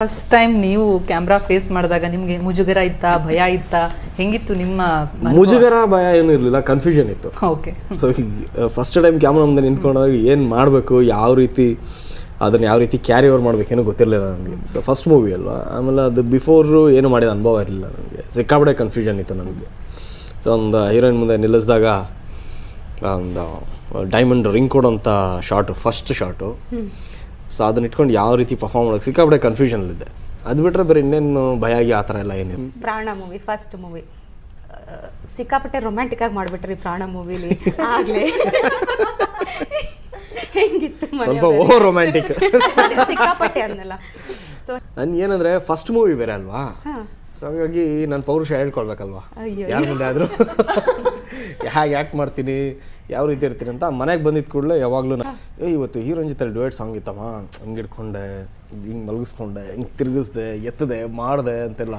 First time ನೀವು camera face ಮಾಡಿದಾಗ ನಿಮಗೆ ಮುಜುಗರ ಇತ್ತಾ, ಭಯ ಇತ್ತಾ, ಹೆಂಗಿತ್ತು ನಿಮ್ಮ ಮುಜುಗರ ಭಯ ಏನೂ ಇರಲಿಲ್ಲ, ಕನ್ಫ್ಯೂಷನ್ ಇತ್ತು. Okay. So first time camera ಮುಂದೆ ನಿಂತ್ಕೊಂಡಾಗ ಏನು ಮಾಡಬೇಕು, ಯಾವ ರೀತಿ ಅದನ್ನು ಯಾವ ರೀತಿ ಕ್ಯಾರಿ ಓವರ್ ಮಾಡಬೇಕೇನೋ ಗೊತ್ತಿರಲಿಲ್ಲ ನನಗೆ. ಸೊ ಫಸ್ಟ್ ಮೂವಿ ಅಲ್ವಾ, ಆಮೇಲೆ ಅದು ಬಿಫೋರು ಏನು ಮಾಡಿದ ಅನುಭವ ಇರಲಿಲ್ಲ ನನಗೆ. ಸಿಕ್ಕಾಪಟ್ಟೆ ಕನ್ಫ್ಯೂಷನ್ ಇತ್ತು ನನಗೆ. ಸೊ ಒಂದು ಹೀರೋಯಿನ್ ಮುಂದೆ ನಿಲ್ಲಿಸಿದಾಗ ಒಂದು ಡೈಮಂಡ್ ರಿಂಗ್ ಕೊಡೋಂಥ ಶಾರ್ಟು, ಫಸ್ಟ್ ಶಾರ್ಟು. ಸೊ ಅದನ್ನ ಇಟ್ಕೊಂಡು ಯಾವ ರೀತಿ ಪರ್ಫಾರ್ಮ್ ಮಾಡೋಕ್ಕೆ ಸಿಕ್ಕಾಪಟ್ಟೆ ಕನ್ಫ್ಯೂಷನಲ್ಲಿದ್ದೆ. ಅದು ಬಿಟ್ಟರೆ ಬೇರೆ ಇನ್ನೇನು ಭಯ ಆಗಿ ಆ ಥರ ಎಲ್ಲ ಏನಿಲ್ಲ. ಪ್ರಾಣ ಮೂವಿ ಫಸ್ಟ್ ಮೂವಿ ಸಿಕ್ಕಾಪಟ್ಟೆ ರೊಮ್ಯಾಂಟಿಕ್ ಆಗಿ ಮಾಡಿಬಿಟ್ರಿ ಪ್ರಾಣ ಮೂವಿಲಿ. ಆಗಲೇ ಹೆಂಗಿತ್ತು? ಸ್ವಲ್ಪ ಓವರ್ ರೊಮ್ಯಾಂಟಿಕ್ ಸಿಕ್ಕಾಪಟ್ಟೆ ಅನ್ನಲ್ಲ. ಸೊ ನನ್ಗೆ ಏನಂದರೆ ಫಸ್ಟ್ ಮೂವಿ ಬೇರೆ ಅಲ್ವಾ, ಸೊ ಹಾಗಾಗಿ ನನ್ನ ಪೌರುಷ ಹೇಳ್ಕೊಳ್ಬೇಕಲ್ವಾ ಯಾರ ಮುಂದೆ ಆದರೂ. ಹೇಗೆ ಆ್ಯಕ್ಟ್ ಮಾಡ್ತೀನಿ, ಯಾವ ರೀತಿ ಇರ್ತೀನಿ ಅಂತ. ಮನೆಗೆ ಬಂದಿದ್ದ ಕೂಡಲೇ ಯಾವಾಗಲೂ ಇವತ್ತು ಹೀರೋಯಿನ್ ಜೊತೆ ಡುಯೆಟ್ ಸಾಂಗ್ ಇತ್ತಮ್ಮ, ಹಂಗೆ ಹಿಡ್ಕೊಂಡೆ, ಹಿಂಗೆ ಮಲಗಿಸ್ಕೊಂಡೆ, ಹಿಂಗೆ ತಿರುಗಿಸ್ದೆ, ಎತ್ತದೆ, ಮಾಡಿದೆ ಅಂತೆಲ್ಲ.